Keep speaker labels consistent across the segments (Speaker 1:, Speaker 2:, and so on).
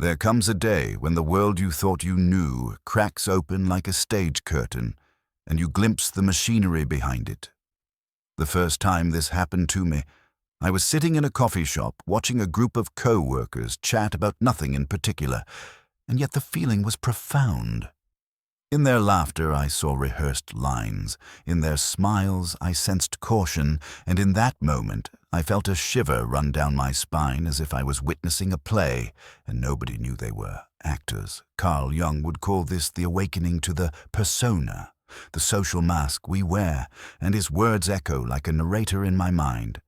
Speaker 1: There comes a day when the world you thought you knew cracks open like a stage curtain, and you glimpse the machinery behind it. The first time this happened to me, I was sitting in a coffee shop watching a group of co-workers chat about nothing in particular, and yet the feeling was profound. In their laughter I saw rehearsed lines, in their smiles I sensed caution, and in that moment I felt a shiver run down my spine as if I was witnessing a play, and nobody knew they were actors. Carl Jung would call this the awakening to the persona, the social mask we wear, and his words echo like a narrator in my mind.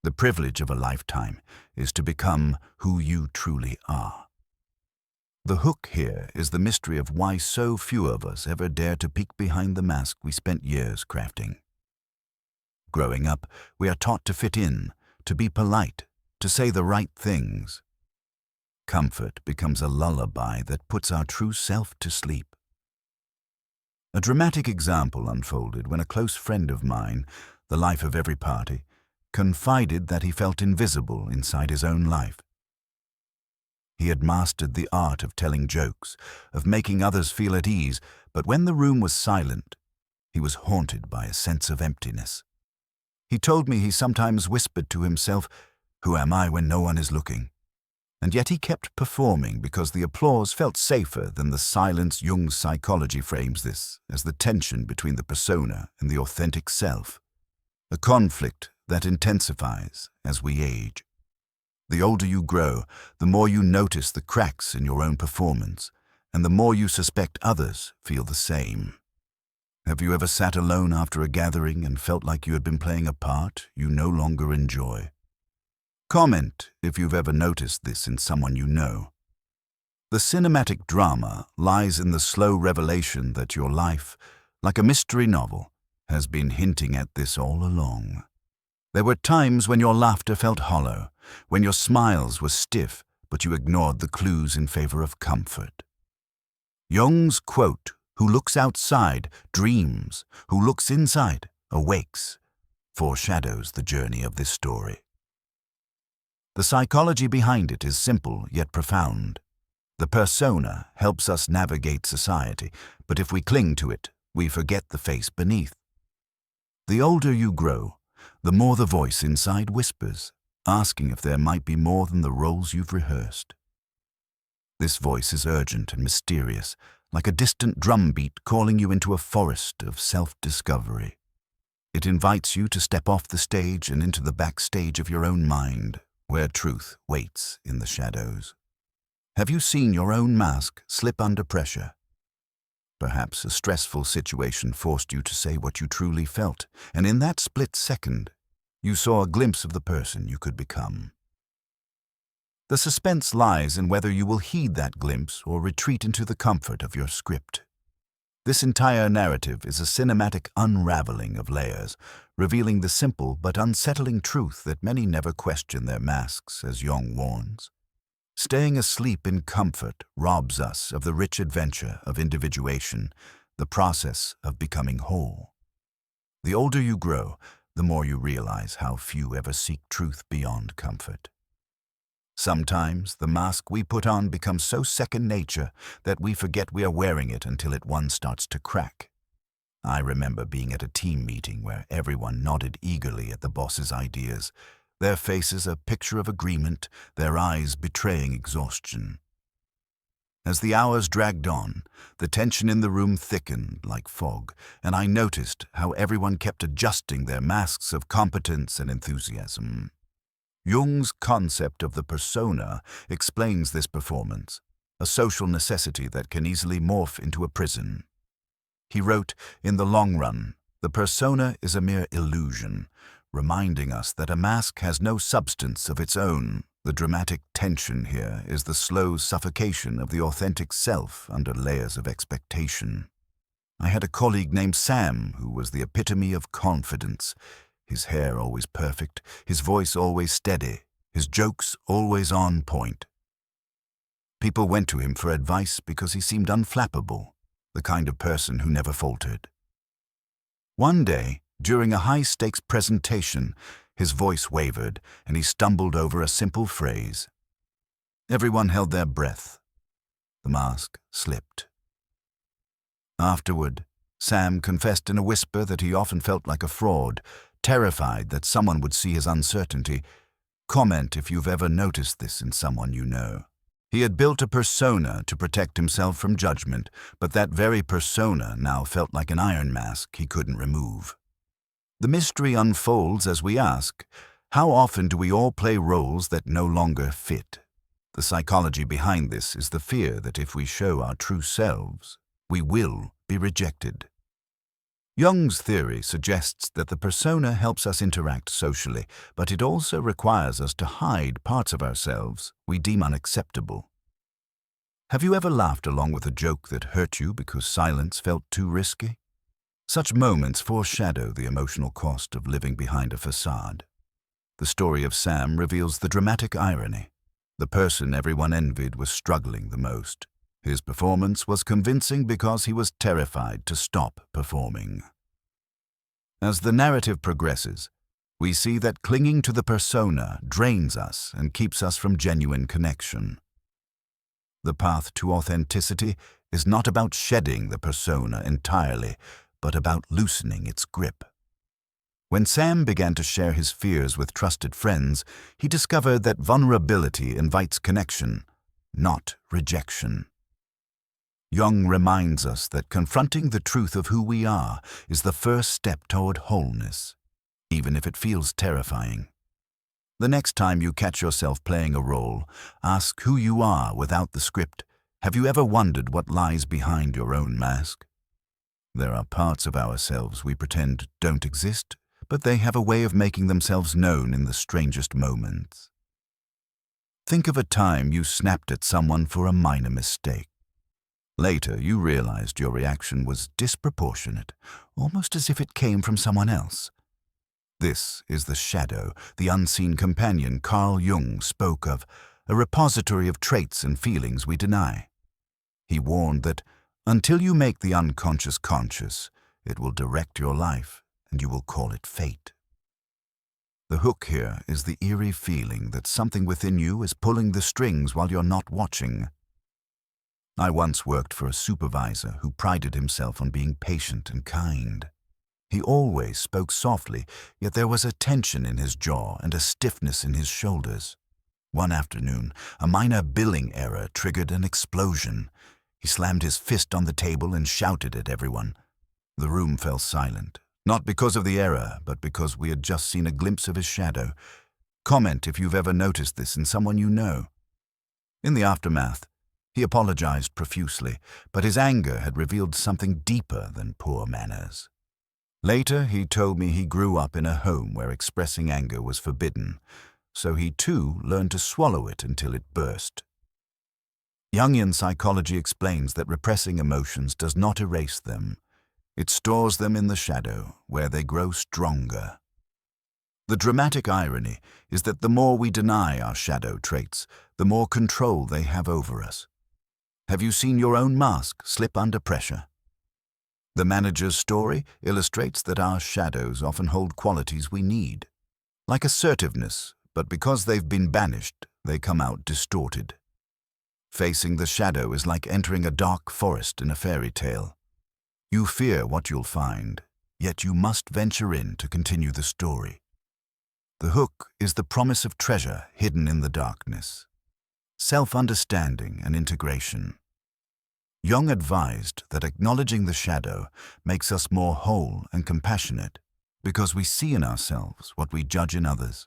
Speaker 1: The privilege of a lifetime is to become who you truly are. The hook here is the mystery of why so few of us ever dare to peek behind the mask we spent years crafting. Growing up, we are taught to fit in, to be polite, to say the right things. Comfort becomes a lullaby that puts our true self to sleep. A dramatic example unfolded when a close friend of mine, the life of every party, confided that he felt invisible inside his own life. He had mastered the art of telling jokes, of making others feel at ease, but when the room was silent, he was haunted by a sense of emptiness. He told me he sometimes whispered to himself, "Who am I when no one is looking?" And yet he kept performing because the applause felt safer than the silence. Jung's psychology frames this as the tension between the persona and the authentic self, a conflict that intensifies as we age. The older you grow, the more you notice the cracks in your own performance, and the more you suspect others feel the same. Have you ever sat alone after a gathering and felt like you had been playing a part you no longer enjoy? Comment if you've ever noticed this in someone you know. The cinematic drama lies in the slow revelation that your life, like a mystery novel, has been hinting at this all along. There were times when your laughter felt hollow, when your smiles were stiff, but you ignored the clues in favor of comfort. Jung's quote, "Who looks outside dreams, who looks inside awakes," foreshadows the journey of this story. The psychology behind it is simple yet profound. The persona helps us navigate society, but if we cling to it, we forget the face beneath. The older you grow, the more the voice inside whispers, asking if there might be more than the roles you've rehearsed. This voice is urgent and mysterious, like a distant drumbeat calling you into a forest of self-discovery. It invites you to step off the stage and into the backstage of your own mind, where truth waits in the shadows. Have you seen your own mask slip under pressure? Perhaps a stressful situation forced you to say what you truly felt, and in that split second, you saw a glimpse of the person you could become. The suspense lies in whether you will heed that glimpse or retreat into the comfort of your script. This entire narrative is a cinematic unraveling of layers, revealing the simple but unsettling truth that many never question their masks, as Jung warns. Staying asleep in comfort robs us of the rich adventure of individuation, the process of becoming whole. The older you grow, the more you realize how few ever seek truth beyond comfort. Sometimes the mask we put on becomes so second nature that we forget we are wearing it until one starts to crack. I remember being at a team meeting where everyone nodded eagerly at the boss's ideas, their faces a picture of agreement, their eyes betraying exhaustion. As the hours dragged on, the tension in the room thickened like fog, and I noticed how everyone kept adjusting their masks of competence and enthusiasm. Jung's concept of the persona explains this performance, a social necessity that can easily morph into a prison. He wrote, "In the long run, the persona is a mere illusion, reminding us that a mask has no substance of its own. The dramatic tension here is the slow suffocation of the authentic self under layers of expectation." I had a colleague named Sam who was the epitome of confidence. His hair always perfect, his voice always steady, his jokes always on point. People went to him for advice because he seemed unflappable, the kind of person who never faltered. One day, during a high-stakes presentation, his voice wavered and he stumbled over a simple phrase. Everyone held their breath. The mask slipped. Afterward, Sam confessed in a whisper that he often felt like a fraud, terrified that someone would see his uncertainty. Comment if you've ever noticed this in someone you know. He had built a persona to protect himself from judgment, but that very persona now felt like an iron mask he couldn't remove. The mystery unfolds as we ask, how often do we all play roles that no longer fit? The psychology behind this is the fear that if we show our true selves, we will be rejected. Jung's theory suggests that the persona helps us interact socially, but it also requires us to hide parts of ourselves we deem unacceptable. Have you ever laughed along with a joke that hurt you because silence felt too risky? Such moments foreshadow the emotional cost of living behind a facade. The story of Sam reveals the dramatic irony. The person everyone envied was struggling the most. His performance was convincing because he was terrified to stop performing. As the narrative progresses, we see that clinging to the persona drains us and keeps us from genuine connection. The path to authenticity is not about shedding the persona entirely, but about loosening its grip. When Sam began to share his fears with trusted friends, he discovered that vulnerability invites connection, not rejection. Jung reminds us that confronting the truth of who we are is the first step toward wholeness, even if it feels terrifying. The next time you catch yourself playing a role, ask who you are without the script. Have you ever wondered what lies behind your own mask? There are parts of ourselves we pretend don't exist, but they have a way of making themselves known in the strangest moments. Think of a time you snapped at someone for a minor mistake. Later, you realized your reaction was disproportionate, almost as if it came from someone else. This is the shadow, the unseen companion Carl Jung spoke of, a repository of traits and feelings we deny. He warned that until you make the unconscious conscious, it will direct your life, and you will call it fate. The hook here is the eerie feeling that something within you is pulling the strings while you're not watching. I once worked for a supervisor who prided himself on being patient and kind. He always spoke softly, yet there was a tension in his jaw and a stiffness in his shoulders. One afternoon, a minor billing error triggered an explosion. He slammed his fist on the table and shouted at everyone. The room fell silent, not because of the error, but because we had just seen a glimpse of his shadow. Comment if you've ever noticed this in someone you know. In the aftermath, he apologized profusely, but his anger had revealed something deeper than poor manners. Later, he told me he grew up in a home where expressing anger was forbidden, so he too learned to swallow it until it burst. Jungian psychology explains that repressing emotions does not erase them. It stores them in the shadow, where they grow stronger. The dramatic irony is that the more we deny our shadow traits, the more control they have over us. Have you seen your own mask slip under pressure? The manager's story illustrates that our shadows often hold qualities we need, like assertiveness, but because they've been banished, they come out distorted. Facing the shadow is like entering a dark forest in a fairy tale. You fear what you'll find, yet you must venture in to continue the story. The hook is the promise of treasure hidden in the darkness. Self-understanding and integration. Jung advised that acknowledging the shadow makes us more whole and compassionate because we see in ourselves what we judge in others.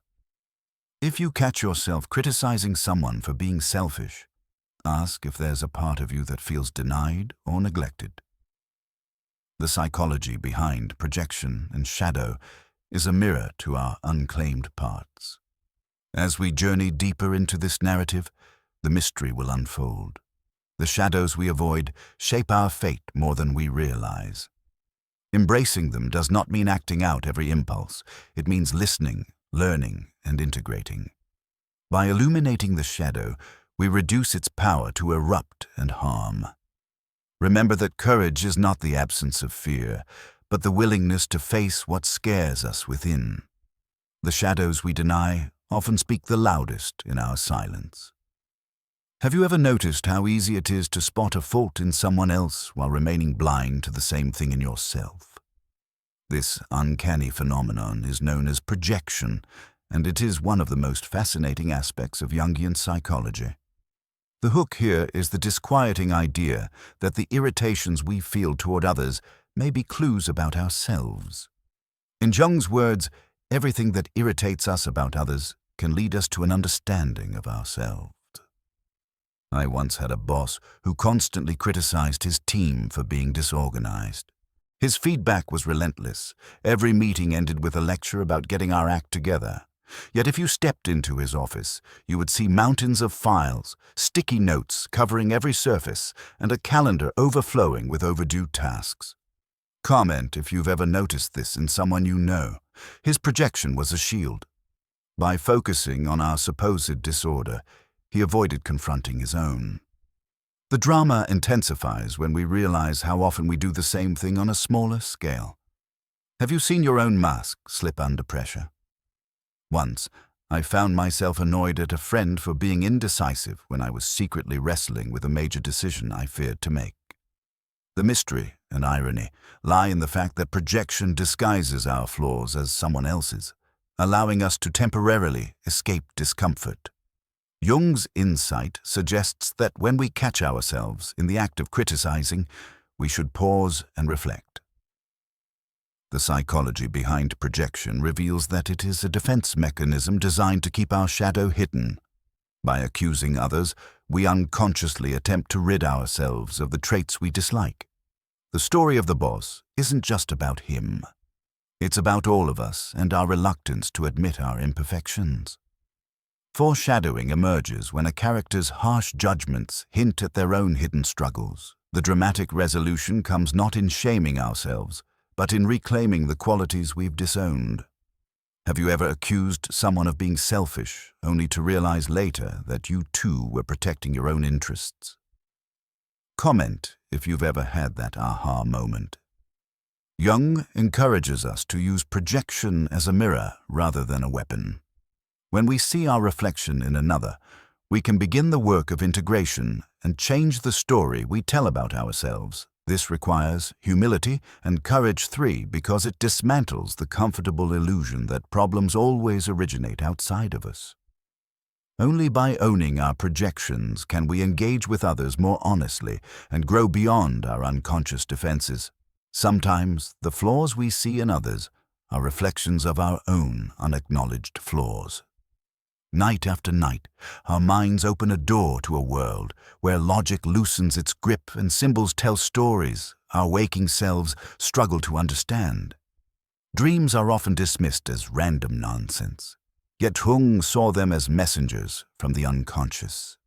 Speaker 1: If you catch yourself criticizing someone for being selfish, ask if there's a part of you that feels denied or neglected. The psychology behind projection and shadow is a mirror to our unclaimed parts. As we journey deeper into this narrative, the mystery will unfold. The shadows we avoid shape our fate more than we realize. Embracing them does not mean acting out every impulse. It means listening, learning, and integrating. By illuminating the shadow, we reduce its power to erupt and harm. Remember that courage is not the absence of fear, but the willingness to face what scares us within. The shadows we deny often speak the loudest in our silence. Have you ever noticed how easy it is to spot a fault in someone else while remaining blind to the same thing in yourself? This uncanny phenomenon is known as projection, and it is one of the most fascinating aspects of Jungian psychology. The hook here is the disquieting idea that the irritations we feel toward others may be clues about ourselves. In Jung's words, everything that irritates us about others can lead us to an understanding of ourselves. I once had a boss who constantly criticized his team for being disorganized. His feedback was relentless. Every meeting ended with a lecture about getting our act together. Yet if you stepped into his office, you would see mountains of files, sticky notes covering every surface, and a calendar overflowing with overdue tasks. Comment if you've ever noticed this in someone you know. His projection was a shield. By focusing on our supposed disorder, he avoided confronting his own. The drama intensifies when we realize how often we do the same thing on a smaller scale. Have you seen your own mask slip under pressure? Once, I found myself annoyed at a friend for being indecisive when I was secretly wrestling with a major decision I feared to make. The mystery and irony lie in the fact that projection disguises our flaws as someone else's, allowing us to temporarily escape discomfort. Jung's insight suggests that when we catch ourselves in the act of criticizing, we should pause and reflect. The psychology behind projection reveals that it is a defense mechanism designed to keep our shadow hidden. By accusing others, we unconsciously attempt to rid ourselves of the traits we dislike. The story of the boss isn't just about him. It's about all of us and our reluctance to admit our imperfections. Foreshadowing emerges when a character's harsh judgments hint at their own hidden struggles. The dramatic resolution comes not in shaming ourselves, but in reclaiming the qualities we've disowned. Have you ever accused someone of being selfish, only to realize later that you too were protecting your own interests? Comment if you've ever had that aha moment. Jung encourages us to use projection as a mirror rather than a weapon. When we see our reflection in another, we can begin the work of integration and change the story we tell about ourselves. This requires humility and courage because it dismantles the comfortable illusion that problems always originate outside of us. Only by owning our projections can we engage with others more honestly and grow beyond our unconscious defenses. Sometimes the flaws we see in others are reflections of our own unacknowledged flaws. Night after night, our minds open a door to a world where logic loosens its grip and symbols tell stories our waking selves struggle to understand. Dreams are often dismissed as random nonsense, yet Jung saw them as messengers from the unconscious.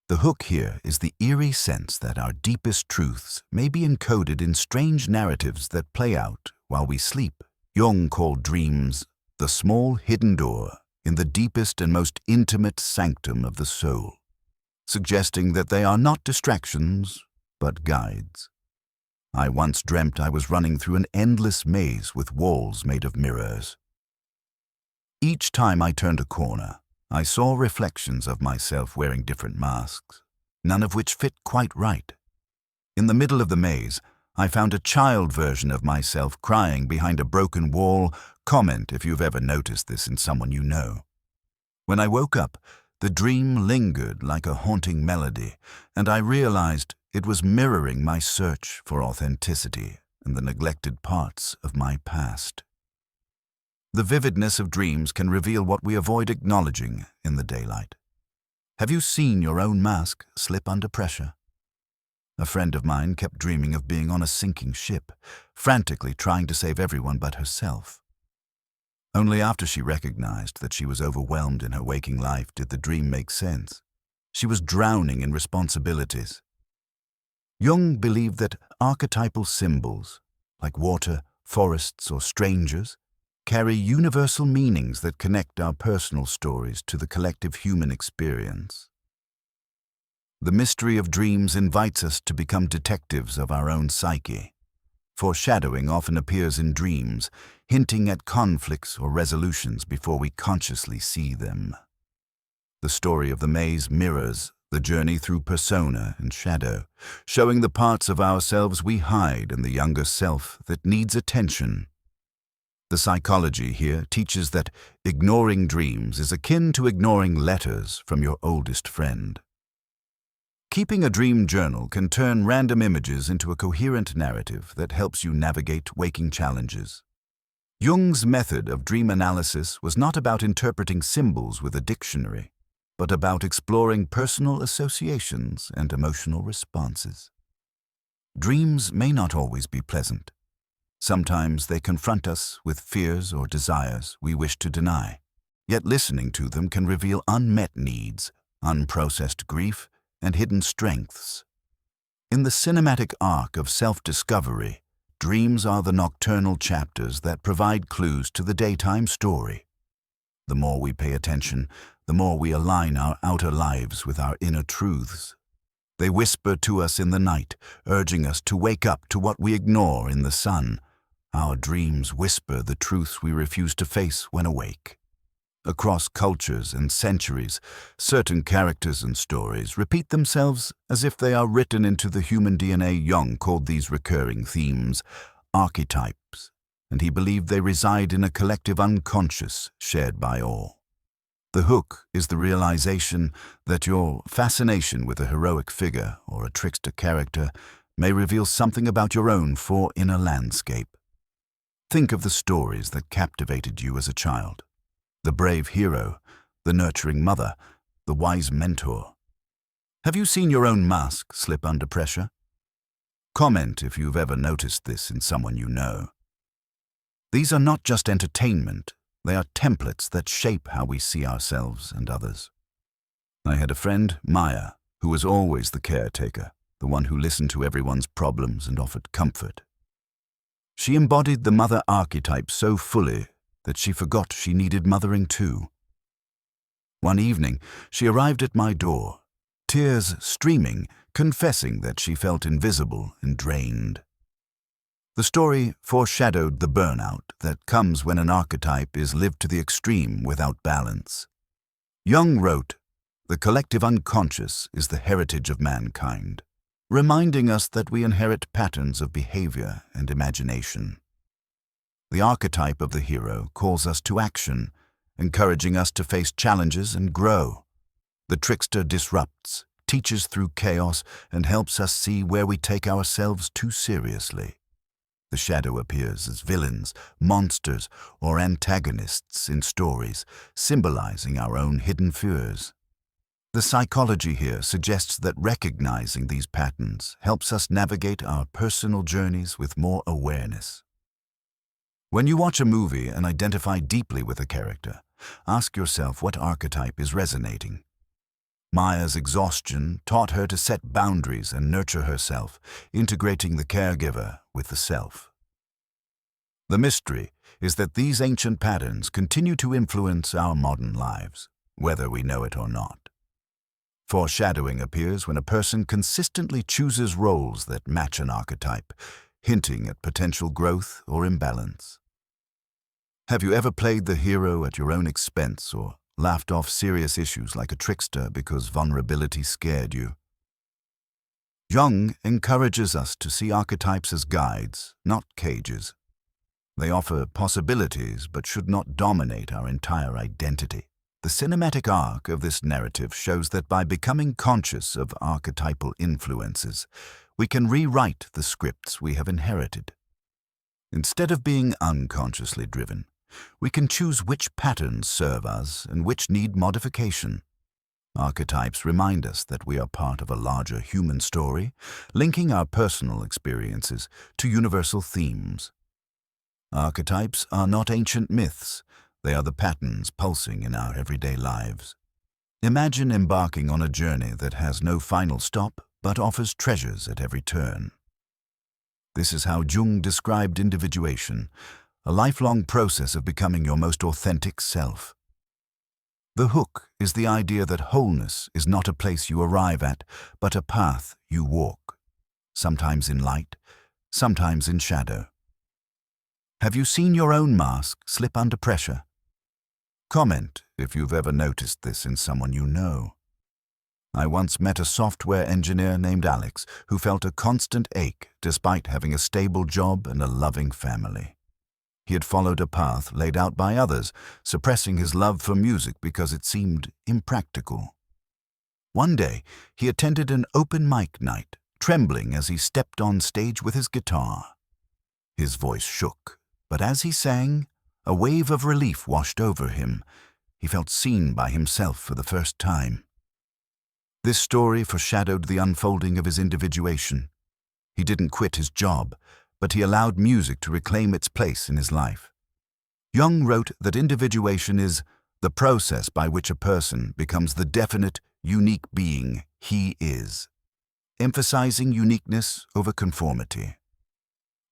Speaker 1: The hook here is the eerie sense that our deepest truths may be encoded in strange narratives that play out while we sleep. Jung called dreams the small hidden door in the deepest and most intimate sanctum of the soul, suggesting that they are not distractions, but guides. I once dreamt I was running through an endless maze with walls made of mirrors. Each time I turned a corner, I saw reflections of myself wearing different masks, none of which fit quite right. In the middle of the maze, I found a child version of myself crying behind a broken wall. Comment if you've ever noticed this in someone you know. When I woke up, the dream lingered like a haunting melody, and I realized it was mirroring my search for authenticity and the neglected parts of my past. The vividness of dreams can reveal what we avoid acknowledging in the daylight. Have you seen your own mask slip under pressure? A friend of mine kept dreaming of being on a sinking ship, frantically trying to save everyone but herself. Only after she recognized that she was overwhelmed in her waking life did the dream make sense. She was drowning in responsibilities. Jung believed that archetypal symbols, like water, forests, or strangers, carry universal meanings that connect our personal stories to the collective human experience. The mystery of dreams invites us to become detectives of our own psyche. Foreshadowing often appears in dreams, hinting at conflicts or resolutions before we consciously see them. The story of the maze mirrors the journey through persona and shadow, showing the parts of ourselves we hide and the younger self that needs attention. The psychology here teaches that ignoring dreams is akin to ignoring letters from your oldest friend. Keeping a dream journal can turn random images into a coherent narrative that helps you navigate waking challenges. Jung's method of dream analysis was not about interpreting symbols with a dictionary, but about exploring personal associations and emotional responses. Dreams may not always be pleasant. Sometimes they confront us with fears or desires we wish to deny, yet listening to them can reveal unmet needs, unprocessed grief, and hidden strengths. In the cinematic arc of self-discovery, dreams are the nocturnal chapters that provide clues to the daytime story. The more we pay attention, the more we align our outer lives with our inner truths. They whisper to us in the night, urging us to wake up to what we ignore in the sun. Our dreams whisper the truths we refuse to face when awake. Across cultures and centuries, certain characters and stories repeat themselves as if they are written into the human DNA. Jung called these recurring themes archetypes, and he believed they reside in a collective unconscious shared by all. The hook is the realization that your fascination with a heroic figure or a trickster character may reveal something about your own inner landscape. Think of the stories that captivated you as a child. The brave hero, the nurturing mother, the wise mentor. Have you seen your own mask slip under pressure? Comment if you've ever noticed this in someone you know. These are not just entertainment, they are templates that shape how we see ourselves and others. I had a friend, Maya, who was always the caretaker, the one who listened to everyone's problems and offered comfort. She embodied the mother archetype so fully that she forgot she needed mothering too. One evening, she arrived at my door, tears streaming, confessing that she felt invisible and drained. The story foreshadowed the burnout that comes when an archetype is lived to the extreme without balance. Jung wrote, "The collective unconscious is the heritage of mankind," reminding us that we inherit patterns of behavior and imagination. The archetype of the hero calls us to action, encouraging us to face challenges and grow. The trickster disrupts, teaches through chaos, and helps us see where we take ourselves too seriously. The shadow appears as villains, monsters, or antagonists in stories, symbolizing our own hidden fears. The psychology here suggests that recognizing these patterns helps us navigate our personal journeys with more awareness. When you watch a movie and identify deeply with a character, ask yourself what archetype is resonating. Maya's exhaustion taught her to set boundaries and nurture herself, integrating the caregiver with the self. The mystery is that these ancient patterns continue to influence our modern lives, whether we know it or not. Foreshadowing appears when a person consistently chooses roles that match an archetype, hinting at potential growth or imbalance. Have you ever played the hero at your own expense or laughed off serious issues like a trickster because vulnerability scared you? Jung encourages us to see archetypes as guides, not cages. They offer possibilities but should not dominate our entire identity. The cinematic arc of this narrative shows that by becoming conscious of archetypal influences, we can rewrite the scripts we have inherited. Instead of being unconsciously driven, we can choose which patterns serve us and which need modification. Archetypes remind us that we are part of a larger human story, linking our personal experiences to universal themes. Archetypes are not ancient myths, they are the patterns pulsing in our everyday lives. Imagine embarking on a journey that has no final stop but offers treasures at every turn. This is how Jung described individuation, a lifelong process of becoming your most authentic self. The hook is the idea that wholeness is not a place you arrive at, but a path you walk, sometimes in light, sometimes in shadow. Have you seen your own mask slip under pressure? Comment if you've ever noticed this in someone you know. I once met a software engineer named Alex who felt a constant ache despite having a stable job and a loving family. He had followed a path laid out by others, suppressing his love for music because it seemed impractical. One day, he attended an open mic night, trembling as he stepped on stage with his guitar. His voice shook, but as he sang, a wave of relief washed over him. He felt seen by himself for the first time. This story foreshadowed the unfolding of his individuation. He didn't quit his job, but he allowed music to reclaim its place in his life. Jung wrote that individuation is the process by which a person becomes the definite, unique being he is, emphasizing uniqueness over conformity.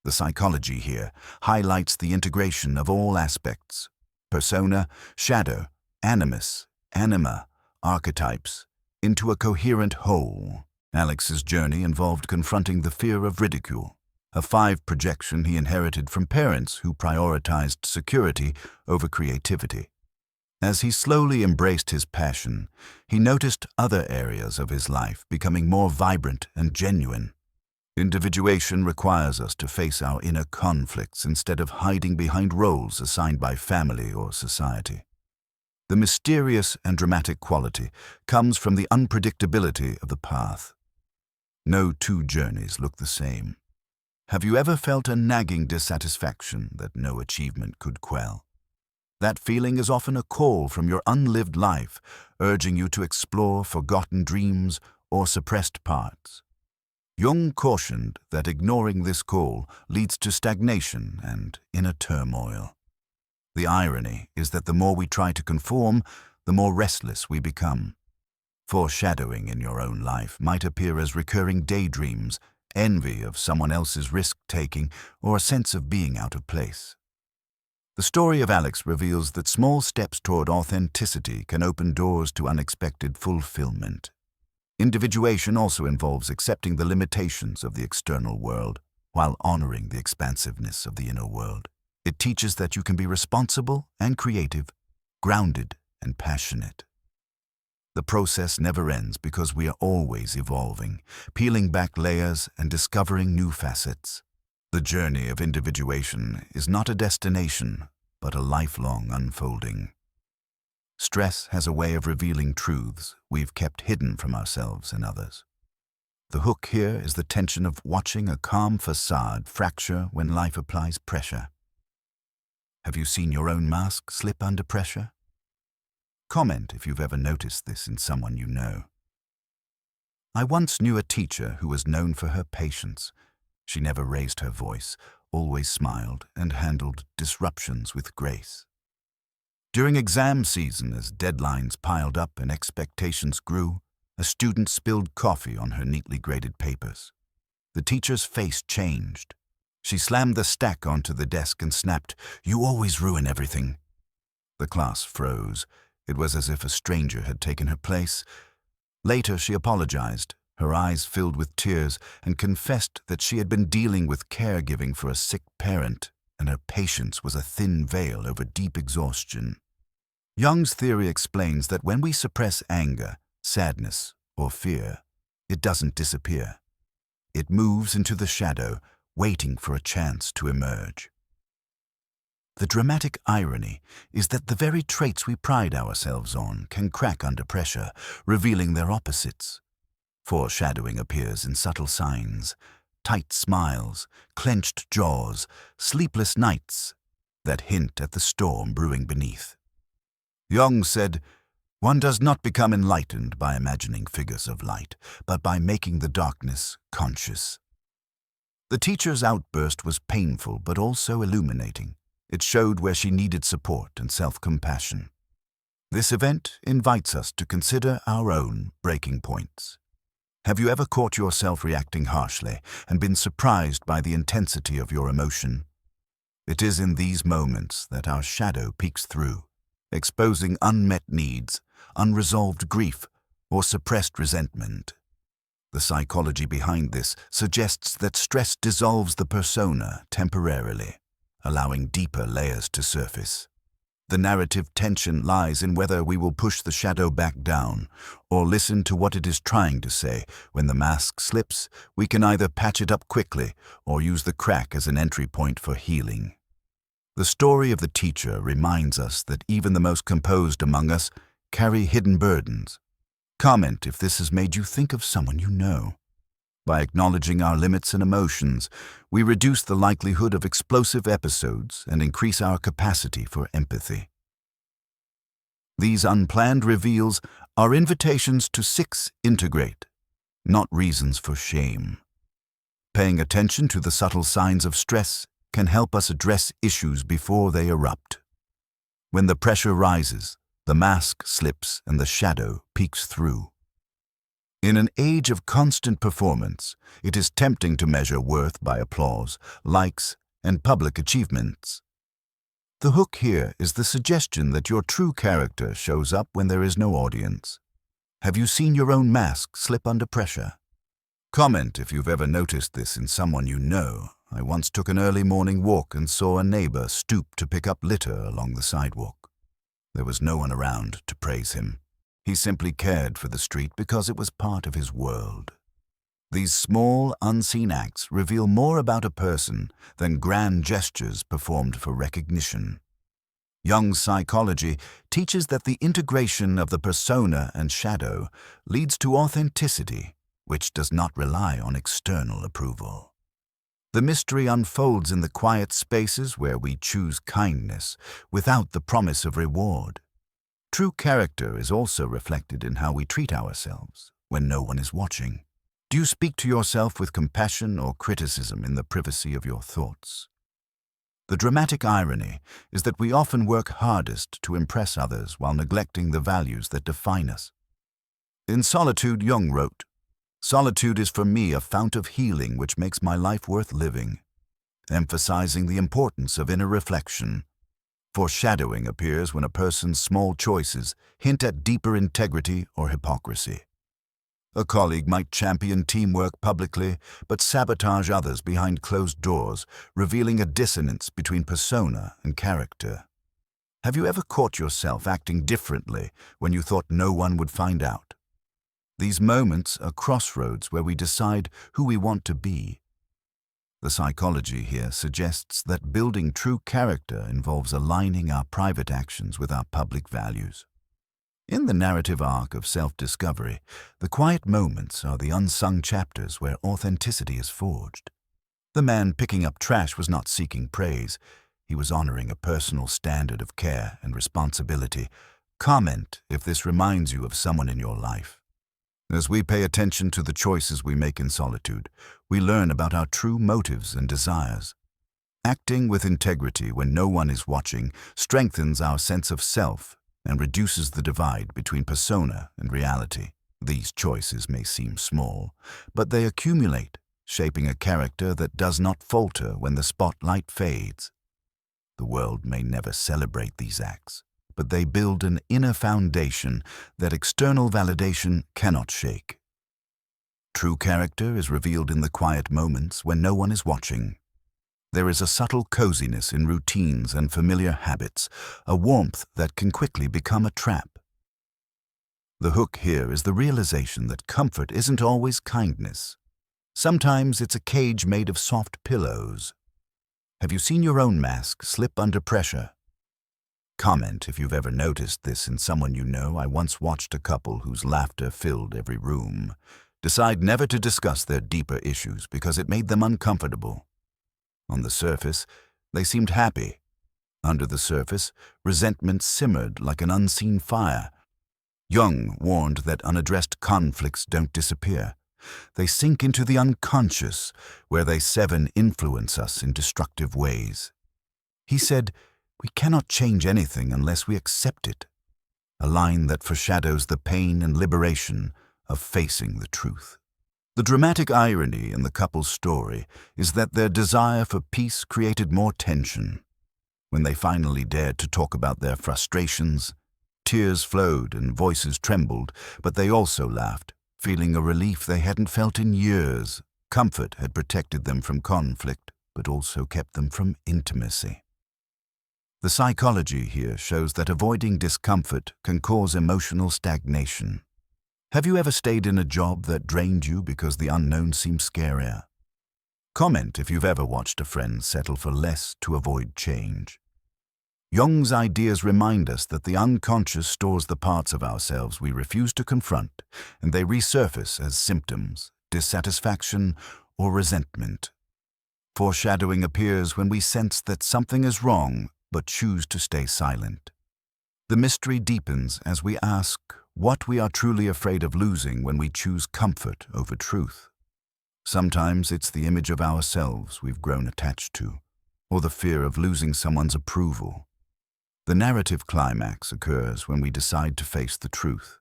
Speaker 1: The psychology here highlights the integration of all aspects: persona, shadow, animus, anima, archetypes, into a coherent whole. Alex's journey involved confronting the fear of ridicule, a 5 projection he inherited from parents who prioritized security over creativity. As he slowly embraced his passion, he noticed other areas of his life becoming more vibrant and genuine. Individuation requires us to face our inner conflicts instead of hiding behind roles assigned by family or society. The mysterious and dramatic quality comes from the unpredictability of the path. No 2 journeys look the same. Have you ever felt a nagging dissatisfaction that no achievement could quell? That feeling is often a call from your unlived life, urging you to explore forgotten dreams or suppressed parts. Jung cautioned that ignoring this call leads to stagnation and inner turmoil. The irony is that the more we try to conform, the more restless we become. Foreshadowing in your own life might appear as recurring daydreams, envy of someone else's risk-taking, or a sense of being out of place. The story of Alex reveals that small steps toward authenticity can open doors to unexpected fulfillment. Individuation also involves accepting the limitations of the external world while honoring the expansiveness of the inner world. It teaches that you can be responsible and creative, grounded and passionate. The process never ends because we are always evolving, peeling back layers and discovering new facets. The journey of individuation is not a destination, but a lifelong unfolding. Stress has a way of revealing truths we've kept hidden from ourselves and others. The hook here is the tension of watching a calm facade fracture when life applies pressure. Have you seen your own mask slip under pressure? Comment if you've ever noticed this in someone you know. I once knew a teacher who was known for her patience. She never raised her voice, always smiled, and handled disruptions with grace. During exam season, as deadlines piled up and expectations grew, a student spilled coffee on her neatly graded papers. The teacher's face changed. She slammed the stack onto the desk and snapped, "You always ruin everything." The class froze. It was as if a stranger had taken her place. Later, she apologized, her eyes filled with tears, and confessed that she had been dealing with caregiving for a sick parent, and her patience was a thin veil over deep exhaustion. Jung's theory explains that when we suppress anger, sadness, or fear, it doesn't disappear. It moves into the shadow, waiting for a chance to emerge. The dramatic irony is that the very traits we pride ourselves on can crack under pressure, revealing their opposites. Foreshadowing appears in subtle signs: tight smiles, clenched jaws, sleepless nights that hint at the storm brewing beneath. Jung said, "One does not become enlightened by imagining figures of light, but by making the darkness conscious." The teacher's outburst was painful but also illuminating. It showed where she needed support and self-compassion. This event invites us to consider our own breaking points. Have you ever caught yourself reacting harshly and been surprised by the intensity of your emotion? It is in these moments that our shadow peeks through, exposing unmet needs, unresolved grief, or suppressed resentment. The psychology behind this suggests that stress dissolves the persona temporarily, allowing deeper layers to surface. The narrative tension lies in whether we will push the shadow back down or listen to what it is trying to say. When the mask slips, we can either patch it up quickly or use the crack as an entry point for healing. The story of the teacher reminds us that even the most composed among us carry hidden burdens. Comment if this has made you think of someone you know. By acknowledging our limits and emotions, we reduce the likelihood of explosive episodes and increase our capacity for empathy. These unplanned reveals are invitations to integrate, not reasons for shame. Paying attention to the subtle signs of stress can help us address issues before they erupt. When the pressure rises, the mask slips and the shadow peeks through. In an age of constant performance, it is tempting to measure worth by applause, likes, and public achievements. The hook here is the suggestion that your true character shows up when there is no audience. Have you seen your own mask slip under pressure? Comment if you've ever noticed this in someone you know. I once took an early morning walk and saw a neighbor stoop to pick up litter along the sidewalk. There was no one around to praise him. He simply cared for the street because it was part of his world. These small, unseen acts reveal more about a person than grand gestures performed for recognition. Jung's psychology teaches that the integration of the persona and shadow leads to authenticity, which does not rely on external approval. The mystery unfolds in the quiet spaces where we choose kindness without the promise of reward. True character is also reflected in how we treat ourselves when no one is watching. Do you speak to yourself with compassion or criticism in the privacy of your thoughts? The dramatic irony is that we often work hardest to impress others while neglecting the values that define us. In Solitude, Jung wrote, "Solitude is for me a fount of healing which makes my life worth living," emphasizing the importance of inner reflection. Foreshadowing appears when a person's small choices hint at deeper integrity or hypocrisy. A colleague might champion teamwork publicly, but sabotage others behind closed doors, revealing a dissonance between persona and character. Have you ever caught yourself acting differently when you thought no one would find out? These moments are crossroads where we decide who we want to be. The psychology here suggests that building true character involves aligning our private actions with our public values. In the narrative arc of self-discovery, the quiet moments are the unsung chapters where authenticity is forged. The man picking up trash was not seeking praise. He was honoring a personal standard of care and responsibility. Comment if this reminds you of someone in your life. As we pay attention to the choices we make in solitude, we learn about our true motives and desires. Acting with integrity when no one is watching strengthens our sense of self and reduces the divide between persona and reality. These choices may seem small, but they accumulate, shaping a character that does not falter when the spotlight fades. The world may never celebrate these acts, but they build an inner foundation that external validation cannot shake. True character is revealed in the quiet moments when no one is watching. There is a subtle coziness in routines and familiar habits, a warmth that can quickly become a trap. The hook here is the realization that comfort isn't always kindness. Sometimes it's a cage made of soft pillows. Have you seen your own mask slip under pressure? Comment if you've ever noticed this in someone you know. I once watched a couple whose laughter filled every room decide never to discuss their deeper issues because it made them uncomfortable. On the surface, they seemed happy. Under the surface, resentment simmered like an unseen fire. Jung warned that unaddressed conflicts don't disappear. They sink into the unconscious, where they sever and influence us in destructive ways. He said, "We cannot change anything unless we accept it," a line that foreshadows the pain and liberation of facing the truth. The dramatic irony in the couple's story is that their desire for peace created more tension. When they finally dared to talk about their frustrations, tears flowed and voices trembled, but they also laughed, feeling a relief they hadn't felt in years. Comfort had protected them from conflict, but also kept them from intimacy. The psychology here shows that avoiding discomfort can cause emotional stagnation. Have you ever stayed in a job that drained you because the unknown seemed scarier? Comment if you've ever watched a friend settle for less to avoid change. Jung's ideas remind us that the unconscious stores the parts of ourselves we refuse to confront, and they resurface as symptoms, dissatisfaction, or resentment. Foreshadowing appears when we sense that something is wrong but choose to stay silent. The mystery deepens as we ask what we are truly afraid of losing when we choose comfort over truth. Sometimes it's the image of ourselves we've grown attached to, or the fear of losing someone's approval. The narrative climax occurs when we decide to face the truth,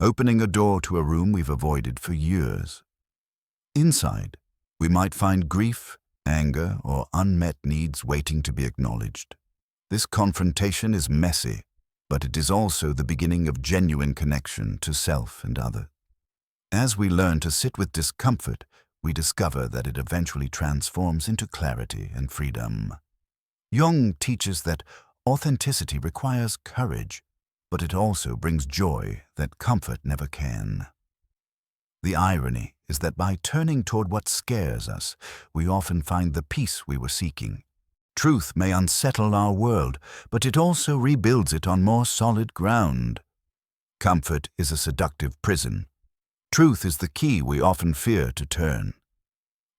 Speaker 1: opening a door to a room we've avoided for years. Inside, we might find grief, anger, or unmet needs waiting to be acknowledged. This confrontation is messy, but it is also the beginning of genuine connection to self and others. As we learn to sit with discomfort, we discover that it eventually transforms into clarity and freedom. Jung teaches that authenticity requires courage, but it also brings joy that comfort never can. The irony is that by turning toward what scares us, we often find the peace we were seeking. Truth may unsettle our world, but it also rebuilds it on more solid ground. Comfort is a seductive prison. Truth is the key we often fear to turn.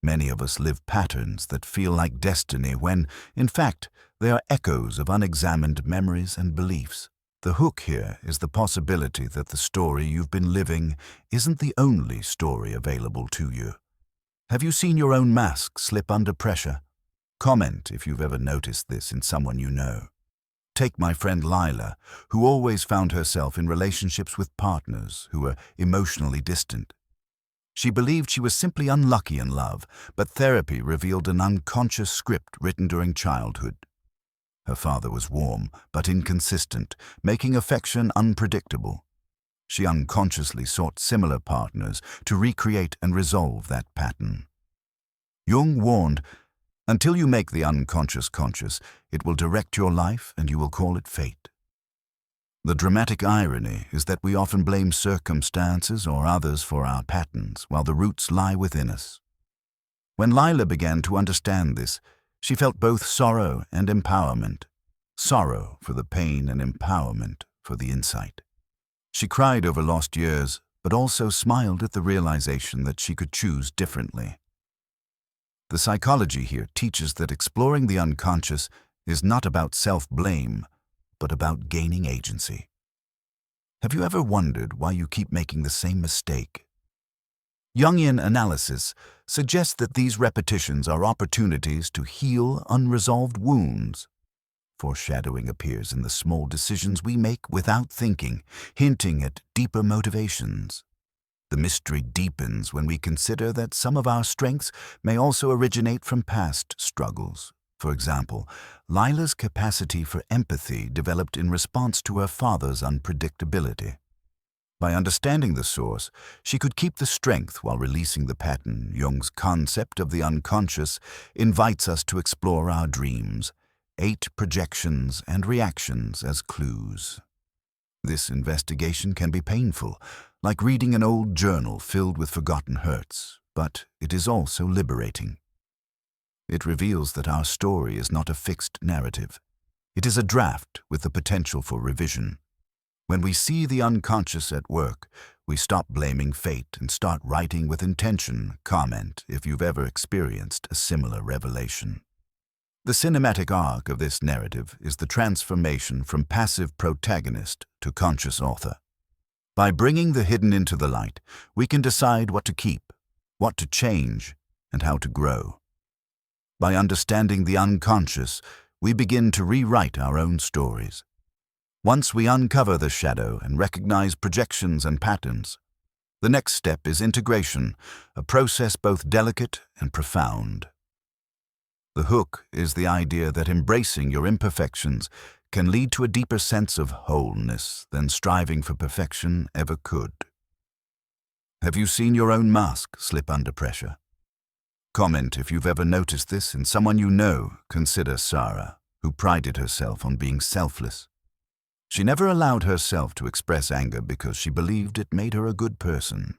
Speaker 1: Many of us live patterns that feel like destiny when, in fact, they are echoes of unexamined memories and beliefs. The hook here is the possibility that the story you've been living isn't the only story available to you. Have you seen your own mask slip under pressure? Comment if you've ever noticed this in someone you know. Take my friend Lila, who always found herself in relationships with partners who were emotionally distant. She believed she was simply unlucky in love, but therapy revealed an unconscious script written during childhood. Her father was warm but inconsistent, making affection unpredictable. She unconsciously sought similar partners to recreate and resolve that pattern. Jung warned, "Until you make the unconscious conscious, it will direct your life and you will call it fate." The dramatic irony is that we often blame circumstances or others for our patterns, while the roots lie within us. When Lila began to understand this, she felt both sorrow and empowerment. Sorrow for the pain and empowerment for the insight. She cried over lost years, but also smiled at the realization that she could choose differently. The psychology here teaches that exploring the unconscious is not about self-blame, but about gaining agency. Have you ever wondered why you keep making the same mistake? Jungian analysis suggests that these repetitions are opportunities to heal unresolved wounds. Foreshadowing appears in the small decisions we make without thinking, hinting at deeper motivations. The mystery deepens when we consider that some of our strengths may also originate from past struggles. For example, Lila's capacity for empathy developed in response to her father's unpredictability. By understanding the source, she could keep the strength while releasing the pattern. Jung's concept of the unconscious invites us to explore our dreams, 8 projections and reactions as clues. This investigation can be painful, like reading an old journal filled with forgotten hurts, but it is also liberating. It reveals that our story is not a fixed narrative. It is a draft with the potential for revision. When we see the unconscious at work, we stop blaming fate and start writing with intention. Comment if you've ever experienced a similar revelation. The cinematic arc of this narrative is the transformation from passive protagonist to conscious author. By bringing the hidden into the light, we can decide what to keep, what to change, and how to grow. By understanding the unconscious, we begin to rewrite our own stories. Once we uncover the shadow and recognize projections and patterns, the next step is integration, a process both delicate and profound. The hook is the idea that embracing your imperfections can lead to a deeper sense of wholeness than striving for perfection ever could. Have you seen your own mask slip under pressure? Comment if you've ever noticed this in someone you know. Consider Sarah. who prided herself on being selfless. She never allowed herself to express anger because she believed it made her a good person.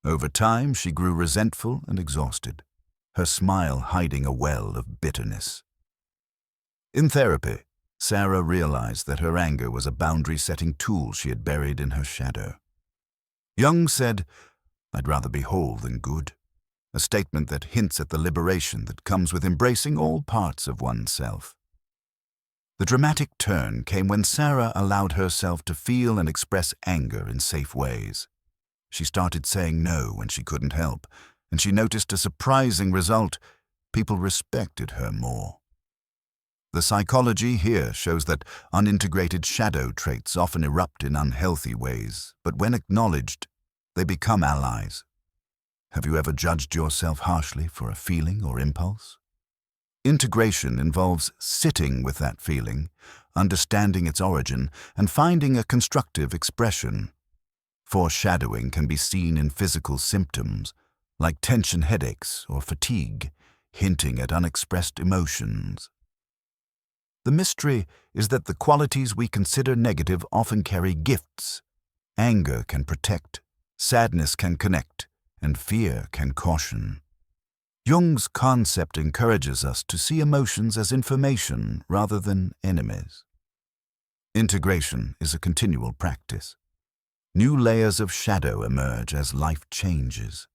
Speaker 1: Over time, she grew resentful and exhausted, her smile hiding a well of bitterness. In therapy, Sarah realized that her anger was a boundary-setting tool she had buried in her shadow. Jung said, "I'd rather be whole than good," a statement that hints at the liberation that comes with embracing all parts of oneself. The dramatic turn came when Sarah allowed herself to feel and express anger in safe ways. She started saying no when she couldn't help, and she noticed a surprising result: people respected her more. The psychology here shows that unintegrated shadow traits often erupt in unhealthy ways, but when acknowledged, they become allies. Have you ever judged yourself harshly for a feeling or impulse? Integration involves sitting with that feeling, understanding its origin, and finding a constructive expression. Foreshadowing can be seen in physical symptoms, like tension headaches or fatigue, hinting at unexpressed emotions. The mystery is that the qualities we consider negative often carry gifts. Anger can protect, sadness can connect, and fear can caution. Jung's concept encourages us to see emotions as information rather than enemies. Integration is a continual practice. New layers of shadow emerge as life changes.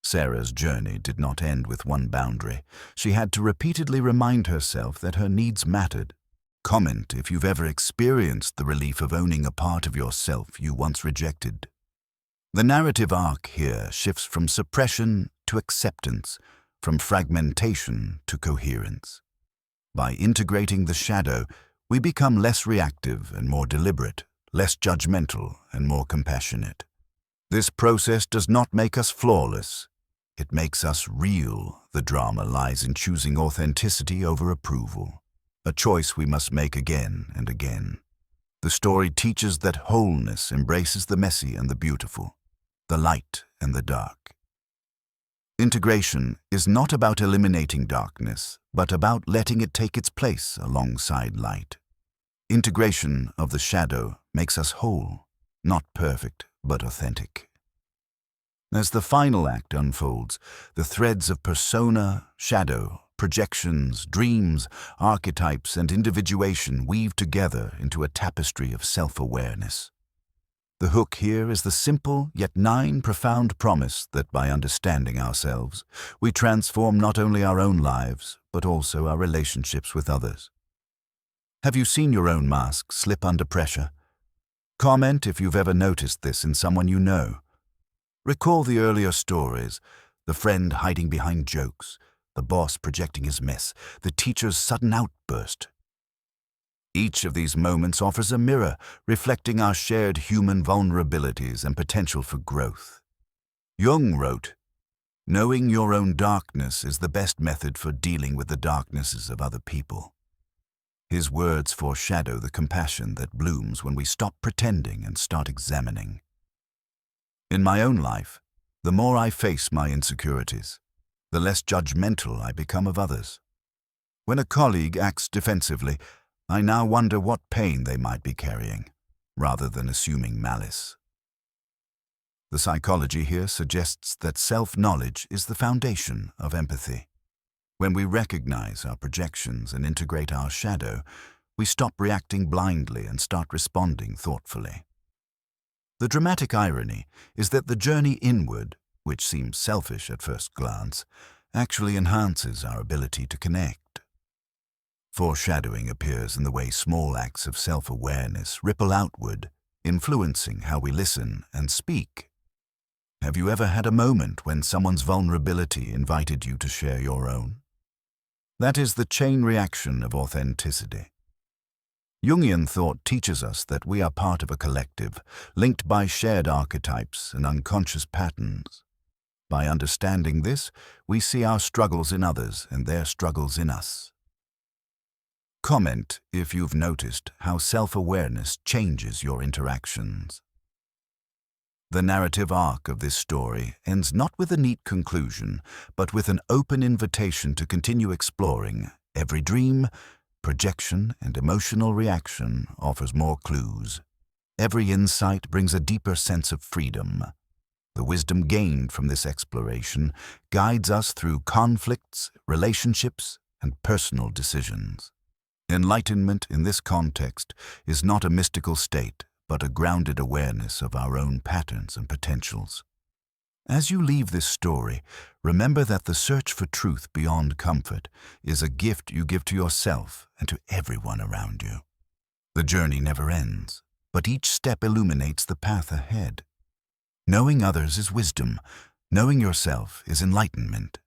Speaker 1: Sarah's journey did not end with one boundary. She had to repeatedly remind herself that her needs mattered. Comment if you've ever experienced the relief of owning a part of yourself you once rejected. The narrative arc here shifts from suppression to acceptance, from fragmentation to coherence. By integrating the shadow, we become less reactive and more deliberate, less judgmental and more compassionate. This process does not make us flawless. It makes us real. The drama lies in choosing authenticity over approval, a choice we must make again and again. The story teaches that wholeness embraces the messy and the beautiful, the light and the dark. Integration is not about eliminating darkness, but about letting it take its place alongside light. Integration of the shadow makes us whole, not perfect, but authentic. As the final act unfolds, the threads of persona, shadow, projections, dreams, archetypes, and individuation weave together into a tapestry of self-awareness. The hook here is the simple yet profound promise that by understanding ourselves, we transform not only our own lives, but also our relationships with others. Have you seen your own mask slip under pressure? Comment if you've ever noticed this in someone you know. Recall the earlier stories, the friend hiding behind jokes, the boss projecting his mess, the teacher's sudden outburst. Each of these moments offers a mirror, reflecting our shared human vulnerabilities and potential for growth. Jung wrote, "Knowing your own darkness is the best method for dealing with the darknesses of other people." His words foreshadow the compassion that blooms when we stop pretending and start examining. In my own life, the more I face my insecurities, the less judgmental I become of others. When a colleague acts defensively, I now wonder what pain they might be carrying, rather than assuming malice. The psychology here suggests that self-knowledge is the foundation of empathy. When we recognize our projections and integrate our shadow, we stop reacting blindly and start responding thoughtfully. The dramatic irony is that the journey inward, which seems selfish at first glance, actually enhances our ability to connect. Foreshadowing appears in the way small acts of self-awareness ripple outward, influencing how we listen and speak. Have you ever had a moment when someone's vulnerability invited you to share your own? That is the chain reaction of authenticity. Jungian thought teaches us that we are part of a collective, linked by shared archetypes and unconscious patterns. By understanding this, we see our struggles in others and their struggles in us. Comment if you've noticed how self-awareness changes your interactions. The narrative arc of this story ends not with a neat conclusion, but with an open invitation to continue exploring every dream, projection, and emotional reaction offers more clues. Every insight brings a deeper sense of freedom. The wisdom gained from this exploration guides us through conflicts, relationships, and personal decisions. Enlightenment in this context is not a mystical state, but a grounded awareness of our own patterns and potentials. As you leave this story, remember that the search for truth beyond comfort is a gift you give to yourself and to everyone around you. The journey never ends, but each step illuminates the path ahead. Knowing others is wisdom. Knowing yourself is enlightenment.